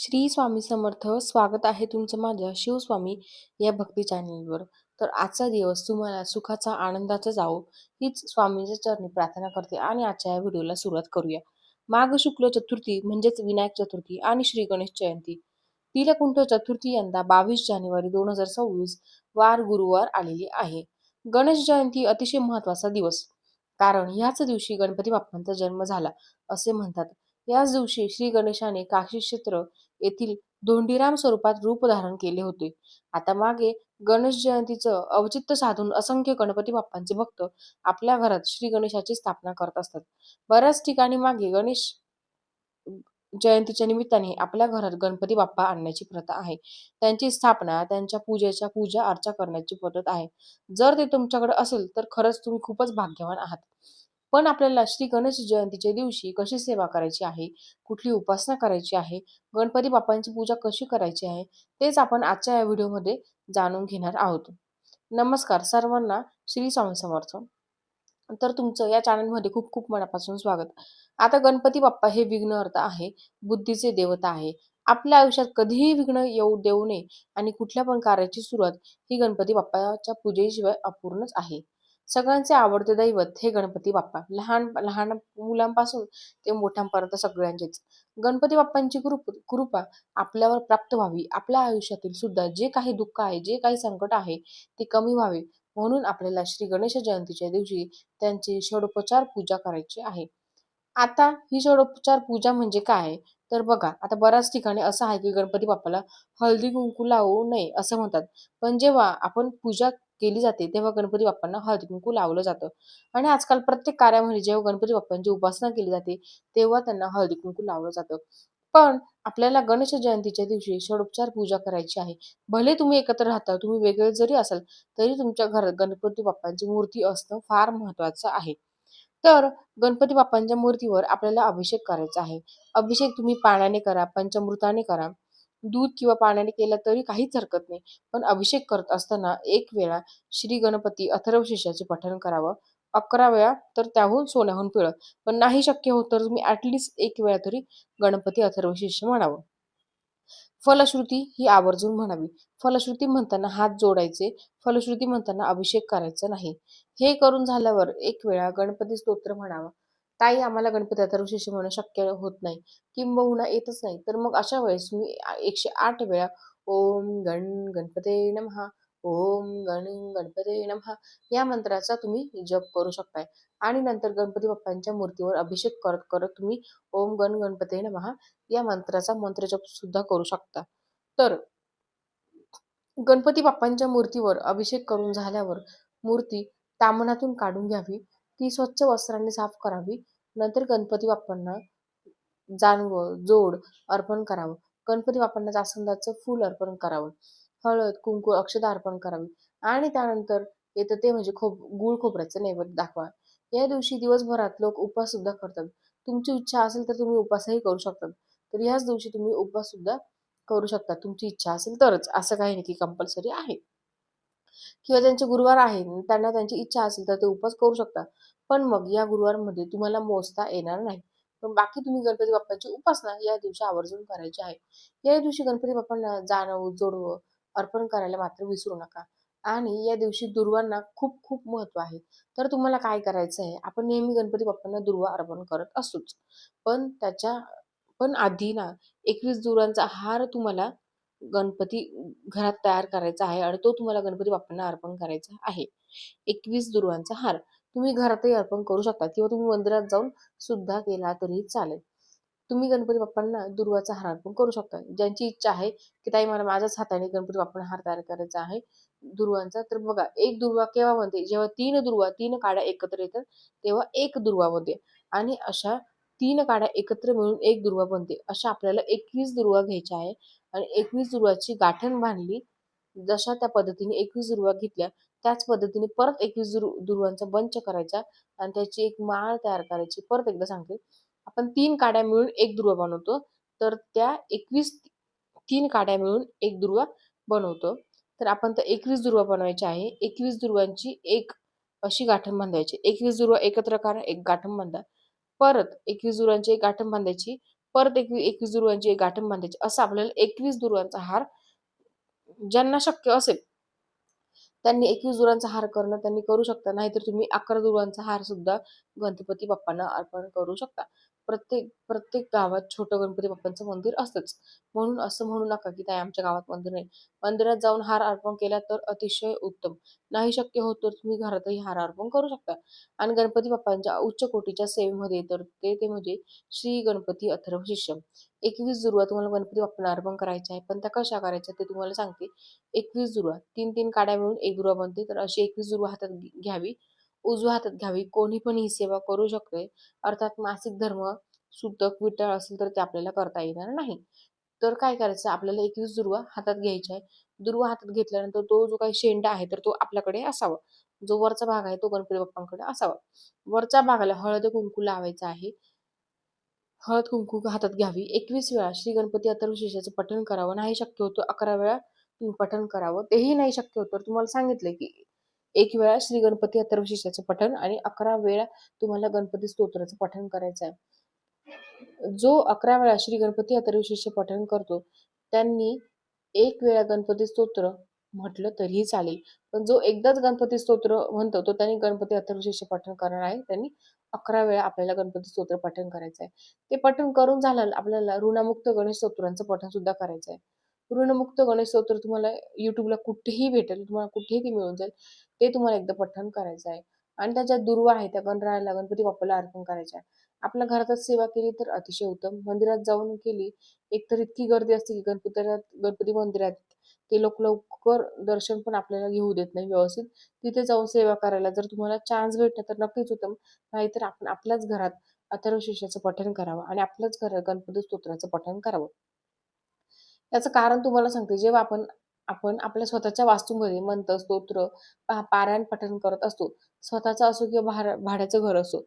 श्री स्वामी समर्थ. स्वागत आहे तुमचं माझ्या शिवस्वामी या भक्ती चॅनलवर. तर आजचा दिवस तुम्हाला सुखाचा आनंदाचा जावो हीच स्वामींच्या चरणी प्रार्थना करते आणि आजच्या या व्हिडिओला सुरुवात करूया. माघ शुक्ल चतुर्थी म्हणजेच विनायक चतुर्थी आणि श्री गणेश जयंती. तिलकुंठ चतुर्थी यंदा 22 जानेवारी 2026 वार गुरुवार आलेली आहे. गणेश जयंती अतिशय महत्वाचा दिवस, कारण ह्याच दिवशी गणपती बाप्पांचा जन्म झाला असे म्हणतात. याच दिवशी श्री गणेशाने काशी क्षेत्र येथील धोंडीराम स्वरूपात रूप धारण केले होते. आता मागे गणेश जयंतीचं औचित्य साधून असंख्य गणपती बाप्पांचे भक्त आपल्या घरात श्री गणेशाची स्थापना करत असतात. बऱ्याच ठिकाणी मागे गणेश जयंतीच्या निमित्ताने आपल्या घरात गणपती बाप्पा आणण्याची प्रथा आहे. त्यांची स्थापना, त्यांच्या पूजा अर्चा करण्याची पद्धत आहे. जर ते तुमच्याकडे असेल तर खरंच तुम्ही खूपच भाग्यवान आहात. पण आपल्याला श्री गणेश जयंतीच्या दिवशी कशी सेवा करायची आहे, कुठली उपासना करायची आहे, गणपती बाप्पांची पूजा कशी करायची आहे, तेच आपण आजच्या या व्हिडिओमध्ये जाणून घेणार आहोत. नमस्कार सर्वांना, श्री स्वामी समर्थ. तर तुमचं या चॅनलमध्ये खूप खूप मनापासून स्वागत. आता गणपती बाप्पा हे विघ्नहर्ता आहे, बुद्धीचे देवता आहे. आपल्या आयुष्यात कधीही विघ्न येऊ देऊ नये आणि कुठल्या पण कार्याची सुरुवात ही गणपती बाप्पाच्या पूजेशिवाय अपूर्णच आहे. सगळ्यांचे आवडते दैवत हे गणपती बाप्पा. लहान लहान मुलांपासून ते मोठ्यांपर्यंत सगळ्यांचेच. गणपती बाप्पांची कृपा आपल्यावर प्राप्त व्हावी, आपल्या आयुष्यातील सुद्धा जे काही दुःख आहे, जे काही संकट आहे ते कमी व्हावे, म्हणून आपल्याला श्री गणेश जयंतीच्या दिवशी त्यांची षोडोपचार पूजा करायची आहे. आता ही षोडोपचार पूजा म्हणजे काय? तर बघा, आता बऱ्याच ठिकाणी असं आहे की गणपती बाप्पाला हळदी कुंकू लावू नये असं म्हणतात. पण जेव्हा आपण पूजा केली जाते तेव्हा गणपती बाप्पांना हळदी कुंकू लावलं जातं. आणि आजकाल प्रत्येक कार्यामध्ये जेव्हा गणपती बाप्पांची उपासना केली जाते तेव्हा त्यांना हळदी कुंकू लावलं जातं. पण आपल्याला गणेश जयंतीच्या दिवशी षोडोपचार पूजा करायची आहे. भले तुम्ही एकत्र राहता, तुम्ही वेगळे जरी असाल तरी तुमच्या घरात गणपती बाप्पांची मूर्ती असणं फार महत्वाचं आहे. तर गणपती बाप्पांच्या मूर्तीवर आपल्याला अभिषेक करायचा आहे. अभिषेक तुम्ही पाण्याने करा, पंचामृताने करा, दूध किंवा पाण्याने केला तरी काहीच हरकत नाही. पण अभिषेक करत असताना एक वेळा श्री गणपती अथर्वशीर्षाचे पठण करावं. 11 वेळा तर त्याहून सोन्याहून पिळं. पण नाही शक्य होत तर तुम्ही ॲटलीस्ट एक वेळा तरी गणपती अथर्वशीर्ष म्हणावं. फलश्रुती ही आवर्जून म्हणावी. फलश्रुती म्हणताना हात जोडायचे, फलश्रुती म्हणताना अभिषेक करायचा नाही. हे करून झाल्यावर एक वेळा गणपती स्तोत्र म्हणावं. ताई, आम्हाला गणपती अथर्वशीर्ष म्हणणं शक्य होत नाही, किंबहुना येतच नाही, तर मग अशा वेळेस तुम्ही 108 वेळा ओम गण गणपते नमः, ओम गण गणपते नमः या मंत्राचा तुम्ही जप करू शकताय. आणि नंतर गणपती बाप्पांच्या मूर्तीवर अभिषेक करत करत तुम्ही ओम गण गणपते नमः या मंत्राचा मंत्रजप सुद्धा करू शकता. तर गणपती बाप्पांच्या मूर्तीवर अभिषेक करून झाल्यावर मूर्ती तामणातून काढून घ्यावी. ती स्वच्छ वस्त्राने साफ करावी. नंतर गणपती बाप्पांना जानवं, जोड अर्पण करावं. गणपती बाप्पांना जास्वंदाचं फूल अर्पण करावं. हळद, कुंकू, अक्षता अर्पण करावी. आणि त्यानंतर येतं ते म्हणजे गूळ खोबऱ्याचं नैवेद्य दाखवा. या दिवशी दिवसभरात लोक उपवास सुद्धा करतात. तुमची इच्छा असेल तर तुम्ही उपवासही करू शकता. तर ह्याच दिवशी तुम्ही उपवास सुद्धा करू शकता, तुमची इच्छा असेल तरच. असं काही नाही की कंपल्सरी आहे. किंवा त्यांचे गुरुवार आहे, त्यांना त्यांची इच्छा असेल तर ते उपवास करू शकता. पण मग या गुरुवारमध्ये तुम्हाला मोजता येणार नाही. पण बाकी तुम्ही गणपती बाप्पांची उपासना या दिवशी आवर्जून करायची आहे. या दिवशी गणपती बाप्पांना जानव, जोडवं अर्पण करायला मात्र विसरू नका. आणि या दिवशी दुर्वांना खूप खूप महत्व आहे. तर तुम्हाला काय करायचं आहे, आपण नेहमी गणपती बाप्पांना दुर्वा अर्पण करत असतोच. पण आधी ना 21 दुर्वांचा हार तुम्हाला गणपती घरात तयार करायचा आहे आणि तो तुम्हाला गणपती बाप्पांना अर्पण करायचा आहे. 21 दुर्वांचा हार तुम्ही घरातही अर्पण करू शकता किंवा तुम्ही मंदिरात जाऊन सुद्धा केला तरी चालेल. तुम्ही गणपती बाप्पांना दुर्वाचा हार अर्पण करू शकता. ज्यांची इच्छा आहे की ताई मला माझ्याच हाताने गणपती बाप्पांना हार तयार करायचा आहे दुर्वांचा, तर बघा, एक दुर्वा केव्हा बनते, जेव्हा 3 काड्या एकत्र येतात तेव्हा एक दुर्वा बनते. आणि अशा 3 काड्या एकत्र मिळून एक दुर्वा बनते. अशा आपल्याला 21 दुर्वा घ्यायच्या आहे. आणि 21 दुर्वाची गाठण बांधली. जशा त्या पद्धतीने 21 दुर्वा घेतल्या त्याच पद्धतीने परत 21 दुर्वांचा बंच करायचा आणि त्याची एक माळ तयार करायची. परत एकदा सांगते, आपण 3 काड्या मिळून एक दुर्वा बनवतो, तर त्या 3 काड्या मिळून एक दुर्वा बनवतो. तर आपण त्या 21 दुर्वा बनवायच्या आहे. 21 दुर्वांची एक अशी गाठण बांधायची. 21 दुर्वा एकत्र करा, एक गाठण बांधा. परत 21 दुर्वांची एक गाठण बांधायची. परत 21 दुर्वांची एक गाठण बांधायची. असं आपल्याला 21 दुर्वांचा हार ज्यांना शक्य असेल त्यांनी 21 दुर्वांचा हार करणं त्यांनी करू शकता. नाहीतर तुम्ही 11 दुर्वांचा हार सुद्धा गणपती बाप्पांना अर्पण करू शकता. प्रत्येक प्रत्येक गावात छोटं गणपती बाप्पांचं मंदिर असतंच. म्हणून असं म्हणू नका की ताई आमच्या गावात मंदिर नाही. मंदिरात जाऊन हार अर्पण केला तर अतिशय उत्तम. नाही शक्य होत तर तुम्ही घरातही हार अर्पण करू शकता. आणि गणपती बाप्पांच्या उच्च कोटीच्या सेवेमध्ये तर ते म्हणजे श्री गणपती अथर्व शीर्षम. 21 दुर्वा तुम्हाला गणपती बाप्पांना अर्पण करायच्या आहे. पण त्या कशा करायच्या ते तुम्हाला सांगते. 21 दुर्वा 3-3 काड्या मिळून एक दुर्वा बनते. तर अशी 21 दुर्वा हातात घ्यावी. उजव्या हातात घ्यावी. कोणी पण ही सेवा करू शकते. अर्थात मासिक धर्म, सुतक, विठ्ठल असेल तर ते आपल्याला करता येणार नाही. तर काय करायचं आपल्याला 21 दुर्वा हातात घ्यायच्या आहे. दुर्वा हातात घेतल्यानंतर तो जो काही शेंडा आहे तर तो आपल्याकडे असावा. जो वरचा भाग आहे तो गणपती बाप्पांकडे असावा. वरच्या भागाला हळद कुंकू लावायचं आहे. हळद कुंकू हातात घ्यावी. 21 वेळा श्री गणपती अथर्व शीर्षाचं पठण करावं. नाही शक्य होतं 11 वेळा तुम्ही पठण करावं. तेही नाही शक्य होतं तर तुम्हाला सांगितलंय की 1 वेळा श्री गणपती अथर्व शीर्षाचं पठण आणि 11 वेळा तुम्हाला गणपती स्तोत्राचं पठण करायचं आहे. जो 11 वेळा श्री गणपती अथर्व शीर्ष पठण करतो त्यांनी 1 वेळा गणपती स्तोत्र म्हटलं तरीही चालेल. पण जो एकदाच गणपती स्तोत्र म्हणतो तो त्यांनी गणपती अथर्व शीर्ष पठण करणार आहे. त्यांनी 11 वेळा आपल्याला गणपती स्तोत्र पठण करायचं आहे. ते पठण करून झालं आपल्याला ऋणमुक्त गणेश स्तोत्रांचं पठण सुद्धा करायचं आहे. ऋणमुक्त गणेश स्तोत्र तुम्हाला YouTubeला कुठेही भेटेल. तुम्हाला कुठेही ते मिळून जाईल. ते तुम्हाला एकदा पठण करायचं आहे. आणि त्या ज्या दुर्वा आहेत त्या गणरायाला गणपती बाप्पाला अर्पण करायच्या आहे. आपल्या घरातच सेवा केली तर अतिशय उत्तम. मंदिरात जाऊन केली एकतर इतकी गर्दी असते की गणपती मंदिरात ते लोक लवकर दर्शन पण आपल्याला घेऊ देत नाही व्यवस्थित. तिथे जाऊन सेवा करायला जर तुम्हाला चान्स भेटला तर नक्कीच उत्तम. नाहीतर आपण आपल्याच घरात अथर्व शीर्षाचं पठण करावं आणि आपल्याच घरात गणपती स्तोत्राचं पठण करावं. याचं कारण तुम्हाला सांगते. जेव्हा आपण आपण आपल्या स्वतःच्या वास्तूमध्ये मंत्र, स्तोत्र, पारायण पठण करत असतो. स्वतःचं असो किंवा भाड्याचं घर असो.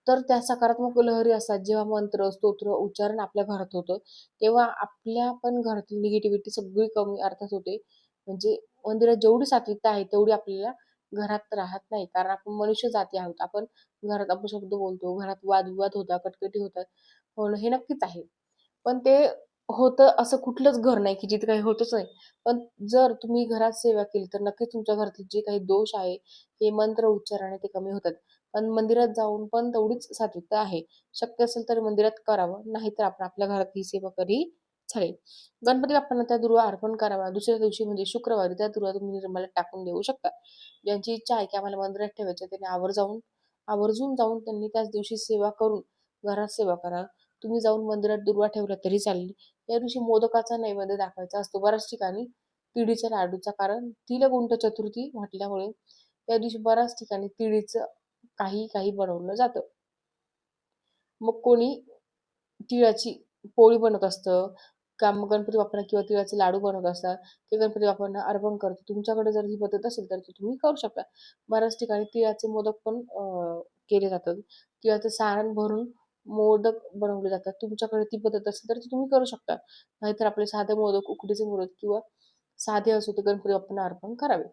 तर त्या सकारात्मक लहरी असतात. जेव्हा मंत्र, स्तोत्र, उच्चारण आपल्या घरात होतं, तेव्हा आपल्या पण घरातली निगेटिव्हिटी सगळी कमी अर्थात होते. म्हणजे मंदिरात जेवढी सात्विकता आहे, तेवढी आपल्याला घरात राहत नाही. कारण आपण मनुष्य जाती आहोत. आपण घरात अपशब्द बोलतो, घरात वादविवाद होतात, कटकटी होतात. होणं हे नक्कीच आहे. पण ते होतं असं कुठलंच घर नाही, की जिथे काही होतच नाही. पण जर तुम्ही घरात सेवा केली, तर नक्कीच तुमच्या घरातले जे काही दोष आहे, हे मंत्र उच्चाराने ते कमी होतात. पण मंदिरात जाऊन पण तेवढीच सात्विकता आहे. शक्य असेल तर मंदिरात करावं, नाहीतर आपण आपल्या घरात ही सेवा करी चालेल. गणपती बाप्पांना त्या दुर्वा अर्पण करावा. दुसऱ्या दिवशी म्हणजे शुक्रवारी त्या दुर्वा तुम्ही निर्माल्यात टाकून देऊ शकता. ज्यांची इच्छा आहे की आम्हाला मंदिरात ठेवायचं त्यांनी आवर्जून जाऊन त्यांनी त्याच दिवशी सेवा करून घरात सेवा करा. तुम्ही जाऊन मंदिरात दुर्वा ठेवला तरी चालेल. या दिवशी मोदकाचा नैवेद्य दाखवायचा असतो. बऱ्याच ठिकाणी तिळीच्या लाडूचा कारण तिलगुंट चतुर्थी म्हटल्यामुळे या दिवशी बऱ्याच ठिकाणी तिळीचं काही काही बनवलं जातं. मग कोणी तिळाची पोळी बनवत असतं, का मग गणपती बाप्पांना किंवा तिळाचे लाडू बनवत असतात. ते गणपती बाप्पांना अर्पण करतो. तुमच्याकडे जर ही पद्धत असेल तर ते तुम्ही करू शकता. बऱ्याच ठिकाणी तिळाचे मोदक पण केले जातात. तिळाचं सारण भरून मोदक बनवले जातात. तुमच्याकडे ती पद्धत असेल तर ती तुम्ही करू शकता. नाहीतर आपले साधे मोदक, उकडीचे मोदक किंवा साधे असो ते गणपती बाप्पांना अर्पण करावे.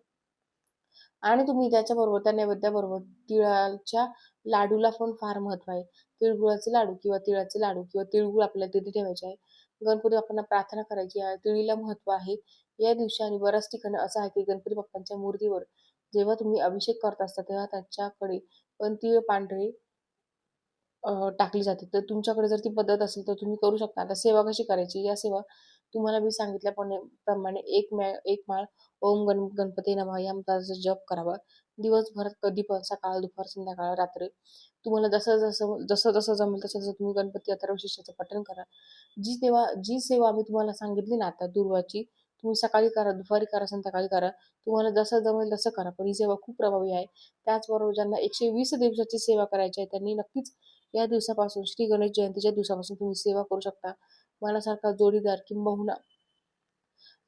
आणि तुम्ही त्याच्याबरोबर त्या नैवेद्याबरोबर तिळाच्या लाडूला पण फार महत्त्व आहे. तिळगुळाचे लाडू किंवा तिळगुळ आपल्याला तिथे ठेवायचे आहे. गणपती बाप्पांना प्रार्थना करायची आहे. तिळीला महत्त्व आहे. या दिवशी आणि बऱ्याच ठिकाणी असं आहे की गणपती बाप्पांच्या मूर्तीवर जेव्हा तुम्ही अभिषेक करत असता तेव्हा त्याच्याकडे पण तीळ पांढरे टाकली जाते. तर तुमच्याकडे जर ती पद्धत असेल तर तुम्ही करू शकता. आता सेवा कशी करायची? या सेवा तुम्हाला मी सांगितल्याप्रमाणे एक माळ ओम गणपती नमः या मंत्राचा जप करावा. दिवसभरात कधी पण सकाळ, दुपार, संध्याकाळ, रात्री तुम्हाला जसं जमेल तसं तुम्ही गणपती अथर्व शीर्षाचं पठण करा. जी सेवा मी तुम्हाला सांगितली ना आता दुर्वाची, तुम्ही सकाळी करा, दुपारी करा, संध्याकाळी करा. तुम्हाला जसं जमेल तसं करा. पण ही सेवा खूप प्रभावी आहे. त्याचबरोबर ज्यांना 120 दिवसाची सेवा करायची आहे त्यांनी नक्कीच या दिवसापासून श्री गणेश जयंतीच्या दिवसापासून तुम्ही सेवा करू शकता. मनासारखा जोडीदार किंबहुना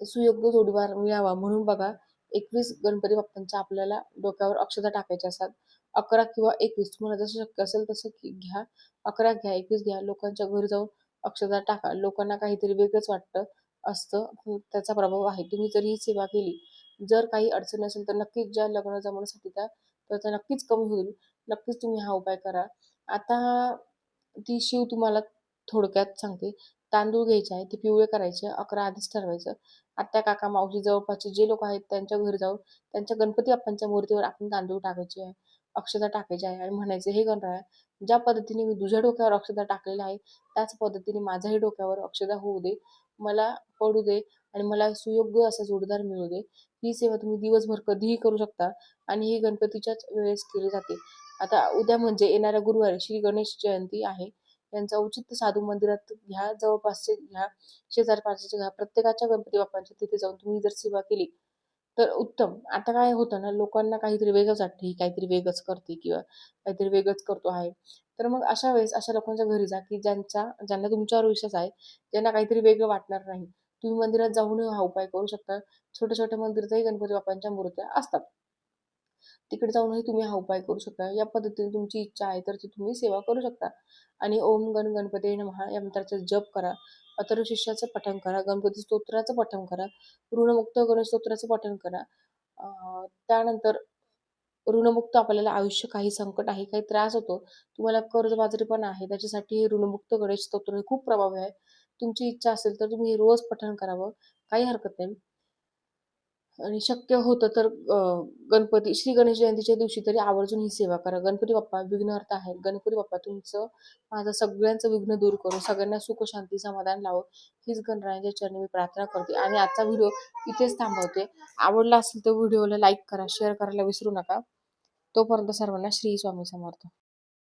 सुयोग्य जोडीदार मिळावा म्हणून बघा 21 गणपती बाप्पांच्या आपल्याला डोक्यावर अक्षता टाकायच्या असतात. 11 किंवा 21 तुम्हाला जसं शक्य असेल तसं घ्या. 11 घ्या, 21 घ्या. लोकांच्या घरी जाऊन अक्षता टाका. लोकांना काहीतरी वेगळंच वाटतं असतं. त्याचा प्रभाव आहे. तुम्ही जर ही सेवा केली, जर काही अडचण असेल तर नक्कीच ज्या लग्न जमण्यासाठी त्याचा नक्कीच कमी होईल. नक्कीच तुम्ही हा उपाय करा. आता ती शिव तुम्हाला थोडक्यात सांगते. तांदूळ घ्यायचे आहे, ते पिवळे करायचे, 11 आधीच ठरवायचं. आत्या, काका, मावशी जवळपासचे जे लोक आहेत त्यांच्या घरी जाऊन त्यांच्या गणपती बाप्पांच्या मूर्तीवर आपण तांदूळ टाकायचे आहे, अक्षता टाकायची आहे आणि म्हणायचं, हे गणराया, ज्या पद्धतीने मी तुझ्या डोक्यावर अक्षता टाकलेल्या आहे त्याच पद्धतीने माझ्याही डोक्यावर अक्षता होऊ दे, मला पडू दे आणि मला सुयोग्य असा जोडीदार मिळू दे. ही सेवा तुम्ही दिवसभर कधीही करू शकता आणि ही गणपतीच्याच वेळेस केली जाते. आता उद्या म्हणजे येणाऱ्या गुरुवारी श्री गणेश जयंती आहे. यांचं औचित्य साधून मंदिरात घ्या, जवळपासचे घ्या, शेजार-पाजारचे घ्या, प्रत्येकाच्या गणपती बाप्पांच्या तिथे जाऊन तुम्ही जर सेवा केली तर उत्तम. आता काय होतं ना, लोकांना काहीतरी वेगळंच वाटतं, ही काहीतरी वेगळंच करते किंवा काहीतरी वेगळंच करतो आहे. तर मग अशा वेळेस अशा लोकांच्या घरी जा, की ज्यांना तुमच्यावर विश्वास आहे, ज्यांना काहीतरी वेगळं वाटणार नाही. तुम्ही मंदिरात जाऊन हा उपाय करू शकता. छोट्या-छोट्या मंदिरातही गणपती बाप्पांच्या मूर्त्या असतात. तिकडे जाऊनही तुम्ही हा उपाय करू शकता. या पद्धतीने तुमची इच्छा आहे तर ती तुम्ही सेवा करू शकता. आणि ओम गण गणपती नमः या मंत्राचा जप करा. अथर्वशीर्षाचं पठण करा. गणपती स्तोत्राचं पठण करा. ऋणमुक्त गणेश स्तोत्राचं पठण करा. त्यानंतर ऋणमुक्त आपल्याला आयुष्य, काही संकट आहे, काही त्रास होतो, तुम्हाला कर्जबाजारीपणा आहे, त्याच्यासाठी हे ऋणमुक्त गणेश स्तोत्र हे खूप प्रभावी आहे. तुमची इच्छा असेल तर तुम्ही हे रोज पठण करावं, काही हरकत नाही. आणि शक्य होतं तर श्री गणेश जयंतीच्या दिवशी तरी आवर्जून ही सेवा करा. गणपती बाप्पा विघ्नहर्ता आहेत. गणपती बाप्पा तुमचं, माझं सगळ्यांचं विघ्न दूर करून सगळ्यांना सुख, शांती, समाधान लावो, हीच गणरायाच्या चरणी मी प्रार्थना करते आणि आजचा व्हिडिओ इथेच थांबवते. आवडला असेल तर व्हिडिओला लाईक करा, शेअर करायला विसरू नका. तोपर्यंत सर्वांना श्री स्वामी समर्थ.